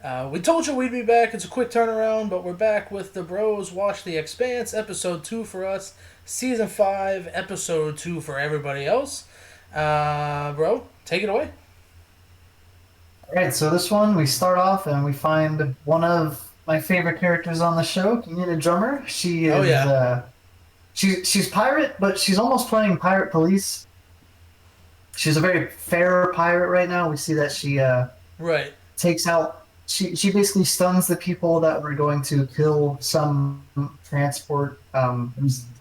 We told you we'd be back. It's a quick turnaround, but we're back with the bros. Watch The Expanse, episode 2 for us, season 5, episode 2 for everybody else. Bro, take it away. All right, so this one we start off and we find one of my favorite characters on the show, Nina Drummer. She Oh, is yeah. she's pirate, but she's almost playing pirate police. She's a very fair pirate right now. We see that she Right. takes out she basically stuns the people that were going to kill some transport. I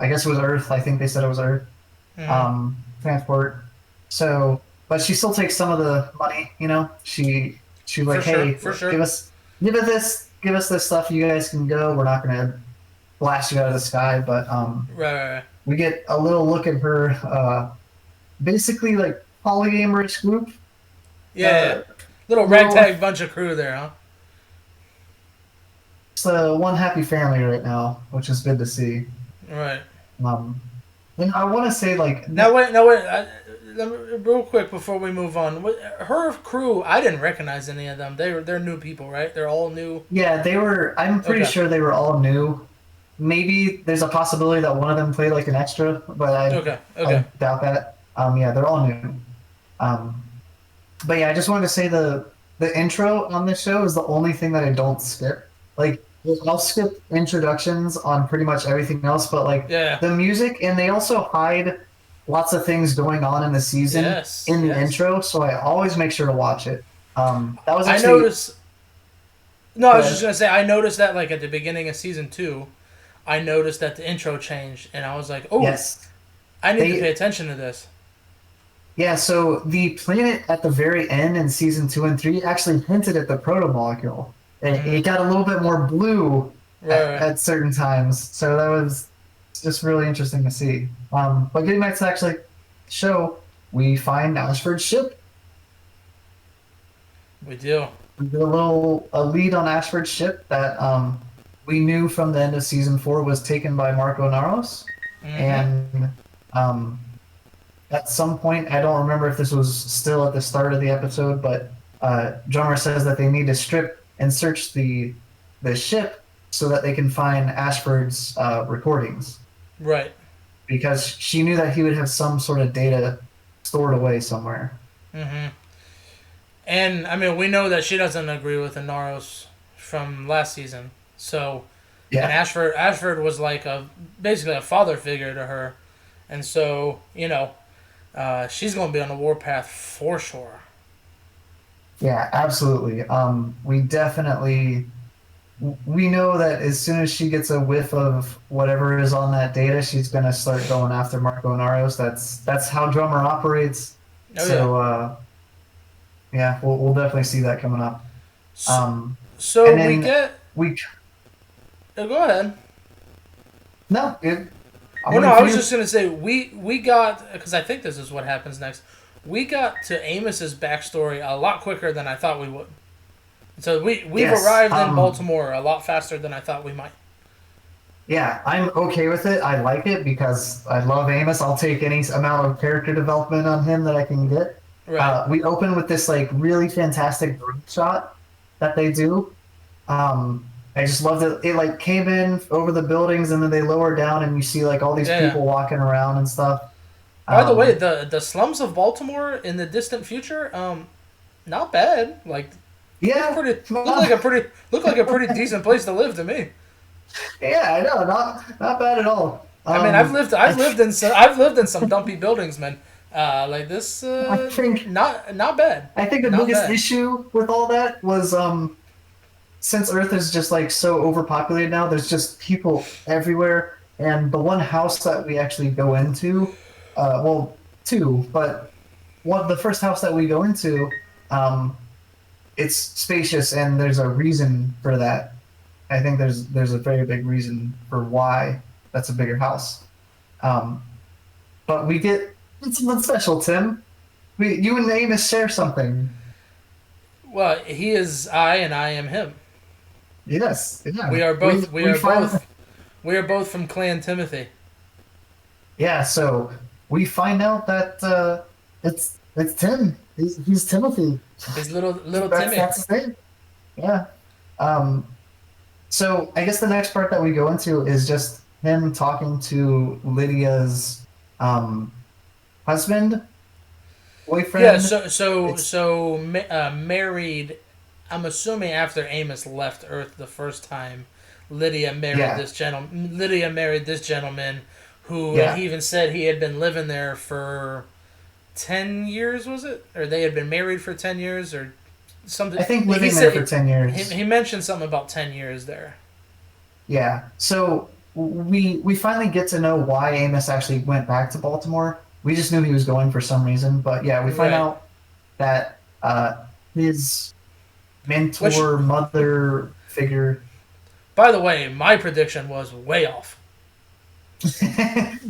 guess it was Earth. I think they said it was Earth. Mm-hmm. Transport. So, but she still takes some of the money. She's For like, sure, hey, for sure. give us this stuff. You guys can go. We're not gonna blast you out of the sky, but Right, right, right. we get a little look at her. Basically like polyamorous group. Yeah, yeah. Uh, Little little ragtag bunch of crew there, huh? It's one happy family right now, which is good to see. Right. Um, and I want to say like Now wait. Real quick before we move on, her crew, I didn't recognize any of them. They're new people, right? They're all new. yeah, they were. I'm pretty Okay. sure they were all new. Maybe there's a possibility that one of them played like an extra, but Okay. I Okay. doubt that. Yeah, they're all new. Um, but yeah, I just wanted to say the intro on this show is the only thing that I don't skip. Like I'll skip introductions on pretty much everything else, but like Yeah. the music, and they also hide lots of things going on in the season Yes. in the Yes. intro, so I always make sure to watch it. That was I actually noticed. No, I go was just ahead. gonna say I noticed that like at the beginning of season 2, I noticed that the intro changed, and I was like, oh, Yes. I need to pay They attention to this. Yeah, so the planet at the very end in season 2 and 3 actually hinted at the proto-molecule. It Mm-hmm. got a little bit more blue Right, right. at certain times, so that was just really interesting to see. But getting back to actually the show, we find Ashford's ship. We do. We get a lead on Ashford's ship that we knew from the end of season 4 was taken by Marco Naros, Mm-hmm. and um, at some point, I don't remember if this was still at the start of the episode, but Drummer says that they need to strip and search the ship so that they can find Ashford's recordings Right. because she knew that he would have some sort of data stored away somewhere. Mm-hmm. And I mean, we know that she doesn't agree with Inaros from last season. So, and Yeah, Ashford was like basically a father figure to her, and so she's gonna be on the warpath for sure. yeah, absolutely. We know that as soon as she gets a whiff of whatever is on that data, she's gonna start going after Marco Naros. That's how Drummer operates. Oh yeah. So yeah, we'll definitely see that coming up. So, Um, so and we then get. we Go ahead. no, I'm Oh no, waiting I for was you. just gonna say we got because I think this is what happens next. We got to Amos's backstory a lot quicker than I thought we would. So we've Yes. arrived in Baltimore a lot faster than I thought we might. Yeah, I'm okay with it. I like it because I love Amos. I'll take any amount of character development on him that I can get. Right. We open with this like really fantastic drone shot that they do. I just loved it. It like came in over the buildings and then they lower down and you see like all these Yeah. Yeah. people walking around and stuff. By the way, Um, the slums of Baltimore in the distant future, not bad. Like look yeah, pretty look like a pretty decent place to live to me. yeah, I know, not bad at all. I mean, I've lived in some dumpy buildings, man. Like this, I think not bad, I think the not biggest bad. issue with all that was since Earth is just like so overpopulated now, there's just people everywhere. And the one house that we actually go into, well, two, but the first house that we go into, um, it's spacious and there's a reason for that. I think there's a very big reason for why that's a bigger house. Um, but we get it's something special, Tim. You and Amos share something. Well, he is I and I am him. Yes, yeah. We are both We find we are both from Clan Timothy. yeah. So we find out that it's Tim. He's Timothy. His little That's Timmy. his name. Yeah. Um, so I guess the next part that we go into is just him talking to Lydia's um, husband, Yeah, boyfriend. It's married. I'm assuming after Amos left Earth the first time, yeah, Lydia married this gentleman, who, and he yeah. even said he had been living there for 10 years. Was it, or they had been married for 10 years, or something? I think He living there said for 10 years. he mentioned something about 10 years there. Yeah. So we finally get to know why Amos actually went back to Baltimore. We just knew he was going for some reason, but yeah, we find Right. out that his Which, mentor, mother figure. by the way, my prediction was way off.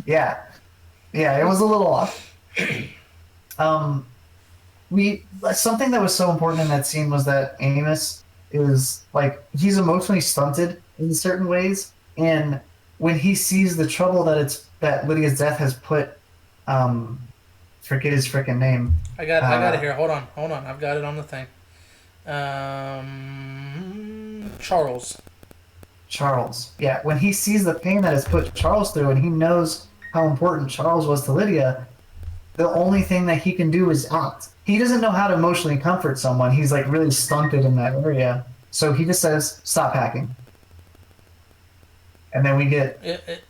Yeah, yeah, it was a little off. Um, we something that was so important in that scene was that Amos is like he's emotionally stunted in certain ways, and when he sees the trouble that Lydia's death has put, um, forget his freaking name, I got it uh, here. Hold on. I've got it on the thing. Charles. Charles. Yeah, when he sees the pain that has put Charles through, and he knows how important Charles was to Lydia, the only thing that he can do is act. He doesn't know how to emotionally comfort someone. He's like really stunted in that area. So he just says, "Stop hacking," and then It, it,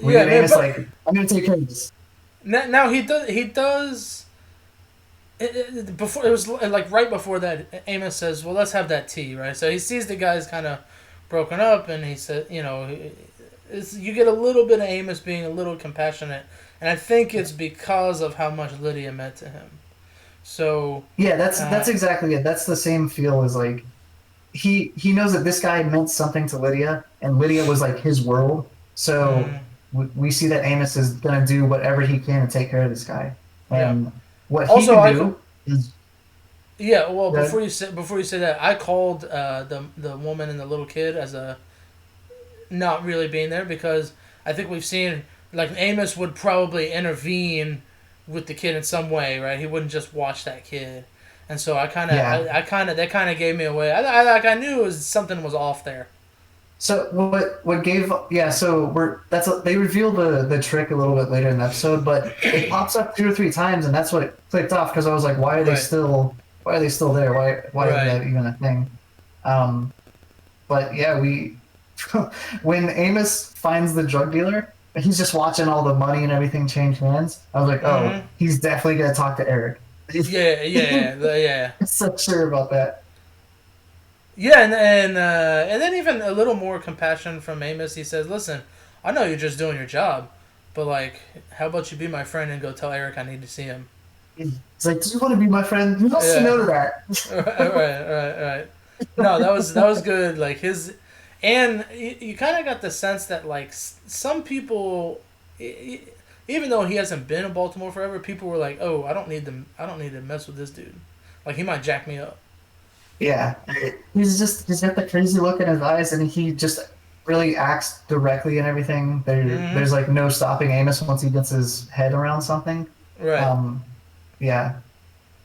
we yeah, get man. Amos But like, "I'm gonna take care of this." now he does. Before, it was like right before that, Amos says, "Well, let's have that tea," right? So he sees the guys kind of broken up, and he said, you get a little bit of Amos being a little compassionate, and I think it's because of how much Lydia meant to him. So, Yeah, uh, that's exactly it. That's the same feel as like he knows that this guy meant something to Lydia, and Lydia was like his world. So mm, we see that Amos is gonna do whatever he can to take care of this guy, yeah. and what he Also, can do is yeah. Well, good. before you say that, I called the woman and the little kid as a not really being there, because I think we've seen, like, Amos would probably intervene with the kid in some way, right? He wouldn't just watch that kid, and so Yeah. I kind of that kind of gave me away. I knew it was something was off there. So what gave yeah, so we're they reveal the trick a little bit later in the episode, but it pops up 2 or 3 times, and that's what it clicked off because I was like, Right, why are they still there? Why is right. that even a thing? Um, but yeah, we when Amos finds the drug dealer, he's just watching all the money and everything change hands. I was like, oh, Mm-hmm. he's definitely gonna talk to Eric. Yeah. I'm so sure about that. Yeah, and then even a little more compassion from Amos. He says, "Listen, I know you're just doing your job, but, like, how about you be my friend and go tell Eric I need to see him?" He's like, do you want to be my friend? Who else Yeah, no to that? right. No, that was good. Like, his, and you kind of got the sense that, like, some people, even though he hasn't been in Baltimore forever, people were like, "Oh, I don't need to mess with this dude. Like, he might jack me up." Yeah, he's got the crazy look in his eyes, and he just really acts directly and everything. Mm-hmm. There's like no stopping Amos once he gets his head around something. Right. Um, yeah.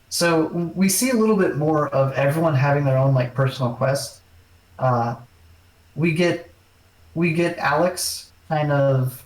So we see a little bit more of everyone having their own like personal quest. Uh, we get we get Alex kind of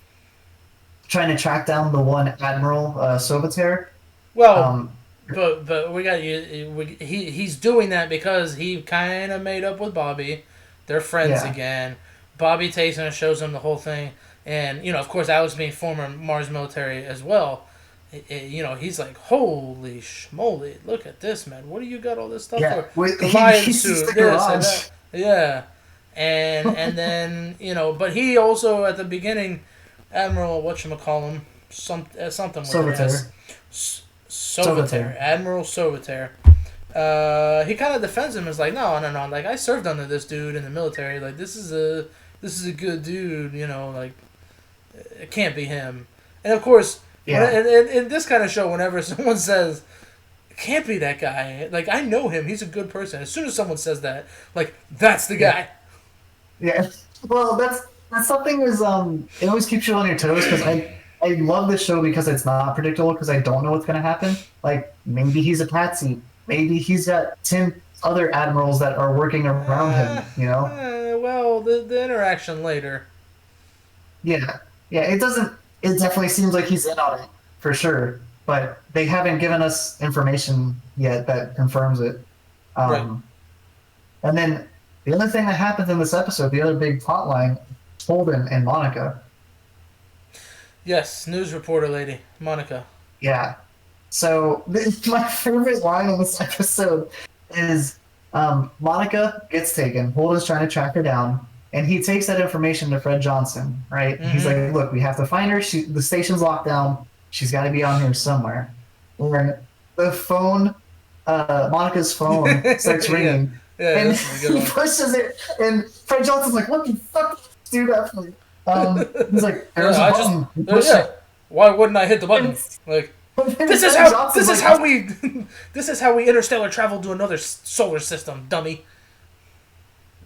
trying to track down the one Admiral Sovater. Well, Um, but we got you. He's doing that because he kind of made up with Bobby. They're friends yeah, again. Bobby takes him and shows him the whole thing, and, of course, Alex, being former Mars military as well. He's like, "Holy schmoly! Look at this, man. What do you got all this stuff yeah. for? Goliath He sees suit, the this and that." garage. Yeah, and then, but he also, at the beginning, Admiral whatchamacallum, something with an S. Sovater. Sovater, Sovater. Admiral Sovater. He kind of defends him as like, no. Like, I served under this dude in the military. Like, this is a good dude. Like, it can't be him. And of course, Yeah. in this kind of show, whenever someone says it can't be that guy, like, I know him. He's a good person. As soon as someone says that, like, that's the Yeah. guy. Yeah. Well, that's something is it always keeps you on your toes because I love this show because it's not predictable because I don't know what's gonna happen. Like maybe he's a patsy, maybe he's got other admirals that are working around him. You know? Well, the interaction later. Yeah, yeah. It doesn't. It definitely seems like he's in on it for sure, but they haven't given us information yet that confirms it. Right. Um, and then the other thing that happens in this episode, the other big plot line, Holden and Monica. Yes, news reporter lady, Monica. Yeah. So my favorite line in this episode is Monica gets taken. Holden's trying to track her down, and he takes that information to Fred Johnson. Right? He's Mm-hmm. like, "Look, we have to find her. The station's locked down. She's got to be on here somewhere." And the phone, Monica's phone, starts Yeah. ringing, Yeah, and this is a good he one. pushes it, and Fred Johnson's like, "What the fuck do that for?" He's like, "There's Yeah, a button." He pushed yeah. it. Why wouldn't I hit the button? And Like, Fred this is Johnson's like, how we this is how we interstellar travel to another solar system, dummy.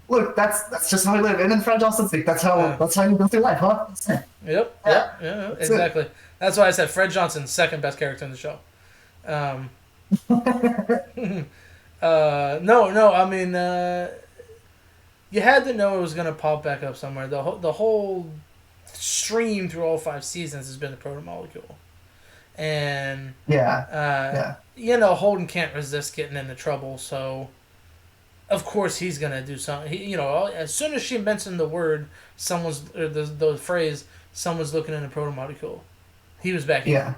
"Look, that's just how we live." And then Fred Johnson's like, Yeah. that's how you go through life, huh?" Yep. Yeah, Yeah. that's Exactly. That's why I said Fred Johnson, second best character in the show. Um, no. I mean, you had to know it was gonna pop back up somewhere. The whole stream through all 5 seasons has been the proto molecule, and yeah, yeah, Holden can't resist getting into trouble, so of course he's gonna do something. As soon as she mentioned the word, the phrase, someone's looking in the proto molecule, he was back in. yeah.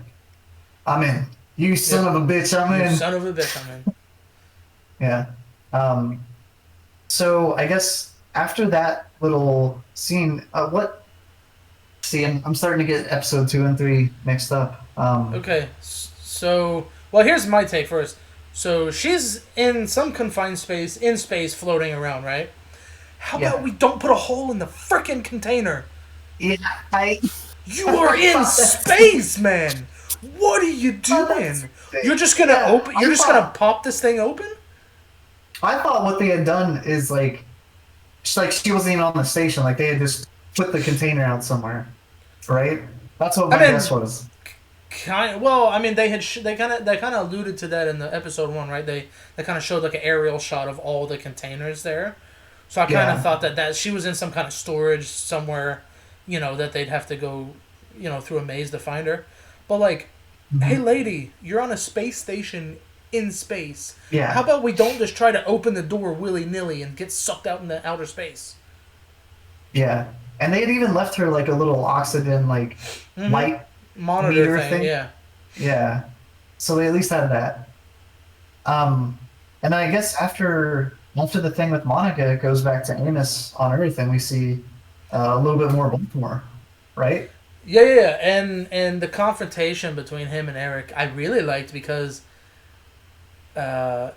I'm in. You son of a bitch, I'm You in. son of a bitch, I'm in. Yeah. So I guess after that little scene, what? See, I'm starting to get episode 2 and 3 mixed up. Okay, so well, here's my take first. So she's in some confined space, in space, floating around, right? How about Yeah. we don't put a hole in the frickin' container? Yeah, I. You are in space, man. What are you doing? You're just gonna Yeah, open. You're just gonna pop this thing open? I thought what they had done is like she wasn't even on the station. Like they had just put the container out somewhere, right? That's what my guess was. Well, I mean, they kind of alluded to that in the episode 1, right? They kind of showed like an aerial shot of all the containers there. So I kind of thought that she was in some kind of storage somewhere, that they'd have to go, through a maze to find her. But like, hey, lady, you're on a space station in space. Yeah. How about we don't just try to open the door willy nilly and get sucked out into outer space? Yeah, and they had even left her like a little oxygen light monitor thing. Yeah. Yeah. So they at least had that. And then I guess after the thing with Monica, it goes back to Amos on Earth, and we see a little bit more Baltimore, right? Yeah, and the confrontation between him and Eric, I really liked because, I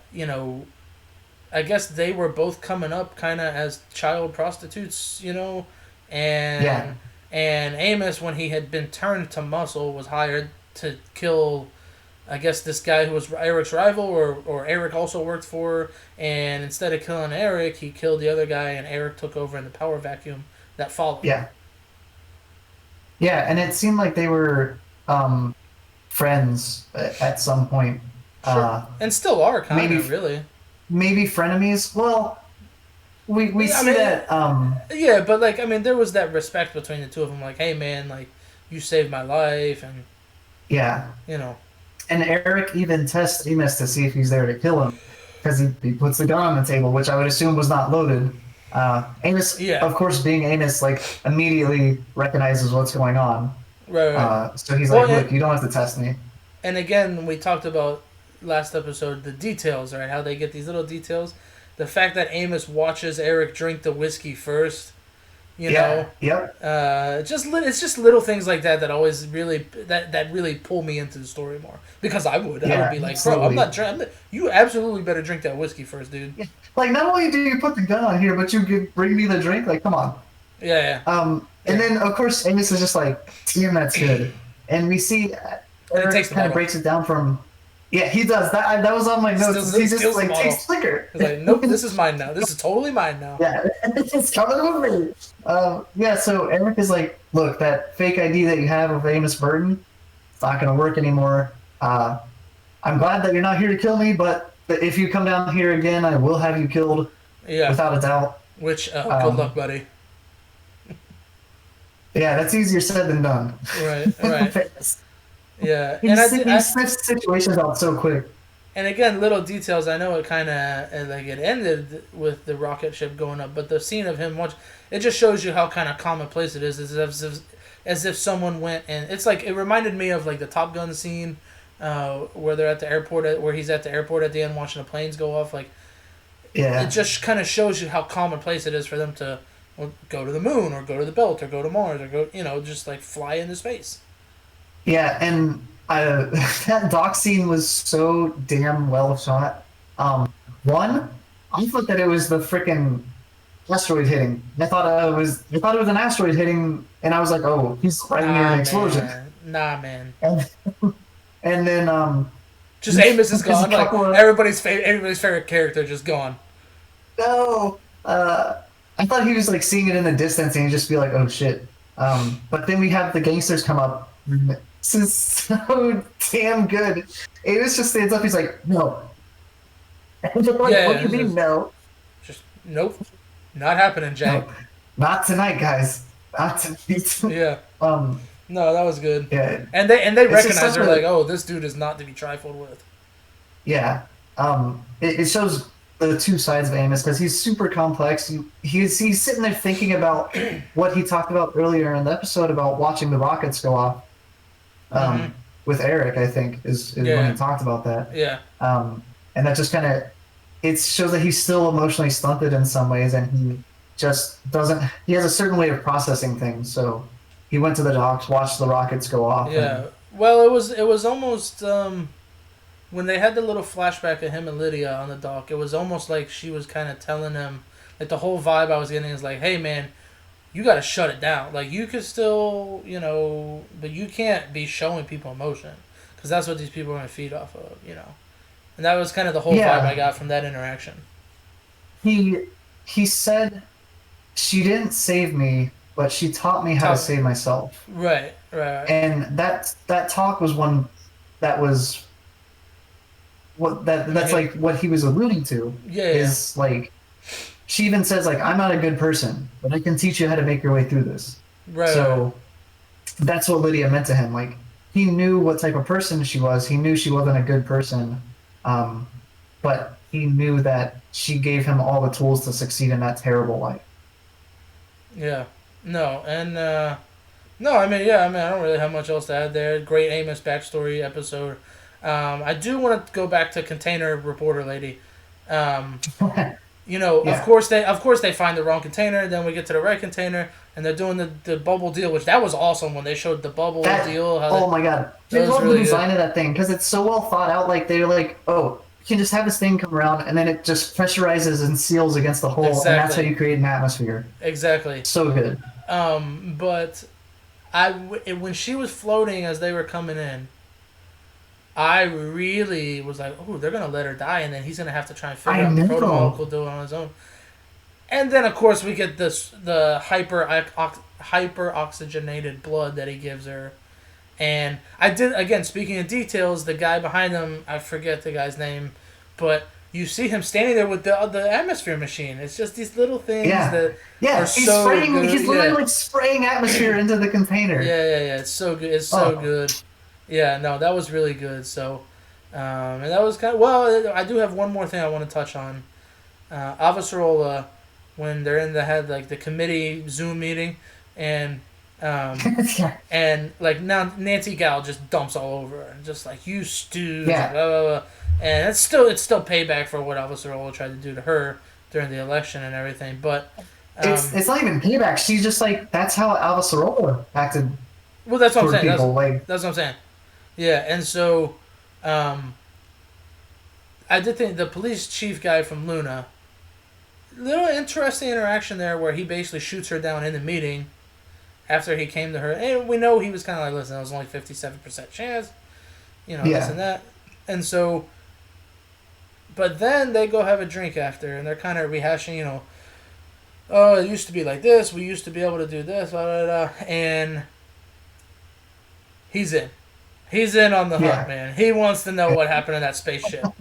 guess they were both coming up kind of as child prostitutes, and Amos, when he had been turned to muscle, was hired to kill, I guess, this guy who was Eric's rival, or Eric also worked for, and instead of killing Eric, he killed the other guy, and Eric took over in the power vacuum that followed. Yeah. Yeah, and it seemed like they were friends at some point. Sure. And still are, kind of, really. Maybe frenemies. Well, we see that. Yeah, but there was that respect between the two of them. Like, hey, man, you saved my life, and yeah, And Eric even tests Amos to see if he's there to kill him, because he puts the gun on the table, which I would assume was not loaded. Amos, of course, being Amos, immediately recognizes what's going on. Right. So he's like, look, you don't have to test me. And again, we talked about last episode the details, right? How they get these little details. The fact that Amos watches Eric drink the whiskey first, know. Yep. It's just little things like that always really that really pull me into the story more, because I would be like, absolutely. bro, I'm not drinking. You absolutely better drink that whiskey first, dude. Yeah. Not only do you put the gun on here, but you bring me the drink. Come on. Yeah. And then of course Amos is just like, damn, that's good. And we see Eric kind of breaks it down from. Yeah, he does. That was on my notes. He just takes liquor. He's like, nope, this is mine now. This is totally mine now. Yeah, it's coming with me. Yeah, so Eric is like, look, that fake ID that you have of Amos Burton, it's not going to work anymore. I'm glad that you're not here to kill me, but that if you come down here again, I will have you killed, Yeah. without a doubt. Which, good luck, Um, buddy. yeah, that's easier said than done. Right, right. Yeah, and He sniffs situations out so quick. and again, little details. I know it kind of like it ended with the rocket ship going up, but the scene of him watch it just shows you how kind of commonplace it is. As if someone went and it's like it reminded me of like the Top Gun scene, where they're at the airport, where he's at the airport at the end watching the planes go off. Like it Yeah, just kind of shows you how commonplace it is for them to go to the moon or go to the belt or go to Mars or go just like fly into space. yeah, and that dock scene was so damn well shot. One, I thought that it was the freaking asteroid hitting. I thought it was an asteroid hitting, and I was like, oh, he's right near an Nah, explosion. man. Nah, man. And, and then Just Amos is there's a gone. Like couple of everybody's favorite character just gone. no. I thought he was like seeing it in the distance, and he'd just be like, oh shit. But then we have the gangsters come up. This is so damn good. Amos just stands up. He's like, no. And they're like, what Yeah, do you mean no? just nope, not happening, Jack. No, not tonight, guys. Not tonight. Yeah, um, no, that was good. yeah, And they it's just recognize such they're a like, oh, this dude is not to be trifled with. yeah. It shows the two sides of Amos because he's super complex. He's sitting there thinking about what he talked about earlier in the episode about watching the rockets go off. Mm-hmm. With Eric, I think is when Yeah, he talked about that. yeah, And that just kind of it shows that he's still emotionally stunted in some ways, and he just doesn't. He has a certain way of processing things. So he went to the docks, watched the rockets go off, yeah. and Well, it was almost when they had the little flashback of him and Lydia on the dock. It was almost like she was kind of telling him, like the whole vibe I was getting is like, hey man, you got to shut it down. Like you could still, but you can't be showing people emotion because that's what these people are going to feed off of. And that was kind of the whole vibe I yeah, got from that interaction. he he said she didn't save me, but she taught me how to Top, save myself. right, right, right. And that talk was one that was that's Hey, like what he was alluding to yeah, yeah, is like she even says like I'm not a good person, but I can teach you how to make your way through this. right, right. So that's what Lydia meant to him. Like he knew what type of person she was. He knew she wasn't a good person, um, but he knew that she gave him all the tools to succeed in that terrible life. Yeah. No, and no, I mean, yeah, I mean, I don't really have much else to add there. Great Amos backstory episode. I do want to go back to container reporter lady. Um, Yeah, of course they find the wrong container. Then we get to the right container, and they're doing the bubble deal, which that was awesome when they showed the bubble that. deal. Oh my god, I That was love the really good. design of that thing because it's so well thought out. Like they're like, oh, you can just have this thing come around, and then it just pressurizes and seals against the hole, and that's how Exactly, you create an atmosphere. exactly. So good. But when she was floating as they were coming in, I really was like, oh, they're gonna let her die, and then he's gonna have to try and figure I out the protocol know. to do it on his own. And then of course we get the hyper oxygenated blood that he gives her, and I did again speaking of details, the guy behind them, I forget the guy's name, but you see him standing there with the atmosphere machine. It's just these little things Yeah, that are yeah. He's so spraying. good. He's literally Yeah, like spraying atmosphere into the container. yeah. It's so good. It's so Oh, good. Yeah, no, that was really good. So, and that was kind of well. I do have one more thing I want to touch on. Avasarala, when they're in the head like the committee Zoom meeting, and um, yeah, and like now Nancy Gal just dumps all over her, and just like you stooge, and yeah. blah blah blah. And it's still payback for what Avasarala tried to do to her during the election and everything. But It's not even payback. She's just like that's how Alva Sorolla acted well, that's what I'm toward saying. That's people. Like, that's what I'm saying. Yeah, and so um, I did think the police chief guy from Luna, little interesting interaction there where he basically shoots her down in the meeting after he came to her, and we know he was kind of like, listen, it was only 57% chance, this yeah, and that, and so, but then they go have a drink after, and they're kind of rehashing, oh, it used to be like this, we used to be able to do this, blah, blah, blah, and he's in. He's in on the hunt, yeah, man. He wants to know what happened in that spaceship.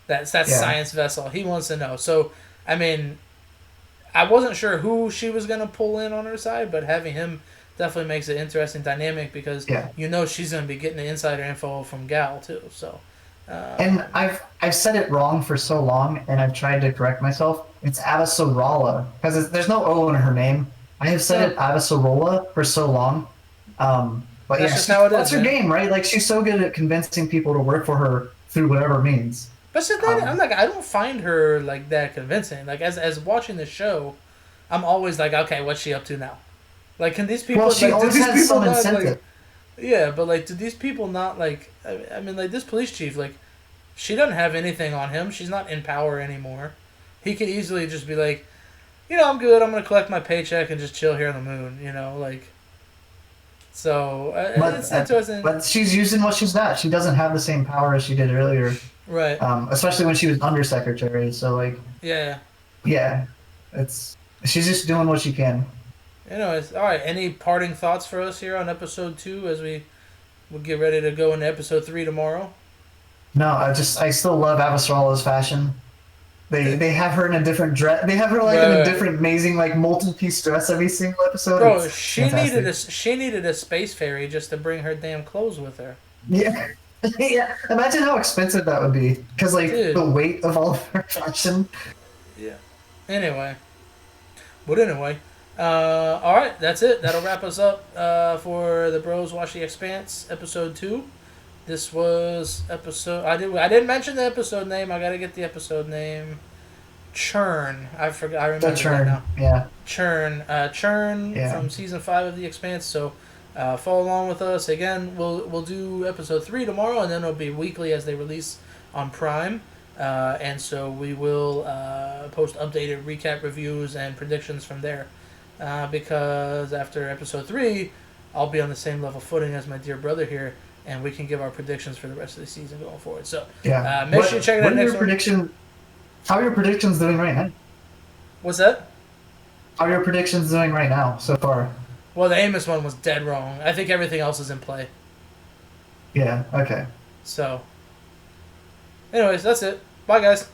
That's that Yeah. science vessel. He wants to know. So, I mean, I wasn't sure who she was gonna pull in on her side, but having him definitely makes it interesting dynamic because Yeah. she's gonna be getting the insider info from Gal too. So, And um, I've said it wrong for so long, and I've tried to correct myself. It's Avasarala because there's no O in her name. I have said no, it Avasarala for so long. But that's yeah, just how it that's is, her man. game, right? Like she's so good at convincing people to work for her through whatever means. But she's not. I'm Um, like, I don't find her like that convincing. Like as watching the show, I'm always like, okay, what's she up to now? Like, can these well, people she like? Do always these has people some not like? incentive. Yeah, but like, do these people not like? I mean, like this police chief, like, she doesn't have anything on him. She's not in power anymore. He could easily just be like, I'm good. I'm gonna collect my paycheck and just chill here on the moon. Like. So But it's interesting, but she's using what she's got. She doesn't have the same power as she did earlier, right? especially when she was undersecretary. So like, Yeah. yeah, it's she's just doing what she can. Anyways, all right. Any parting thoughts for us here on episode 2 as we will get ready to go into episode 3 tomorrow? No, I still love Avasarala's fashion. They have her in a different dress. They have her like in a Right. different amazing like multi-piece dress every single episode. Bro, It's fantastic. she needed a space ferry just to bring her damn clothes with her. Yeah, yeah. Imagine how expensive that would be, because like Dude. the weight of all of her fashion. Yeah. Anyway. But anyway. Alright, that's it. That'll wrap us up for the Bros Watch the Expanse, episode 2. This was episode I didn't mention the episode name. I gotta get the episode name. CHURN. I forgot. I The remember that churn. now. Yeah, CHURN yeah, from season 5 of The Expanse. So follow along with us. Again, we'll do episode 3 tomorrow, and then it'll be weekly as they release on Prime. And so we will post updated recap reviews and predictions from there. Because after episode 3, I'll be on the same level footing as my dear brother here, and we can give our predictions for the rest of the season going forward. So yeah. make sure you check it What out are next your one. prediction? How are your predictions doing right now? What's that? How are your predictions doing right now so far? Well, the Amos one was dead wrong. I think everything else is in play. Yeah. Okay. So, anyways, that's it. Bye, guys.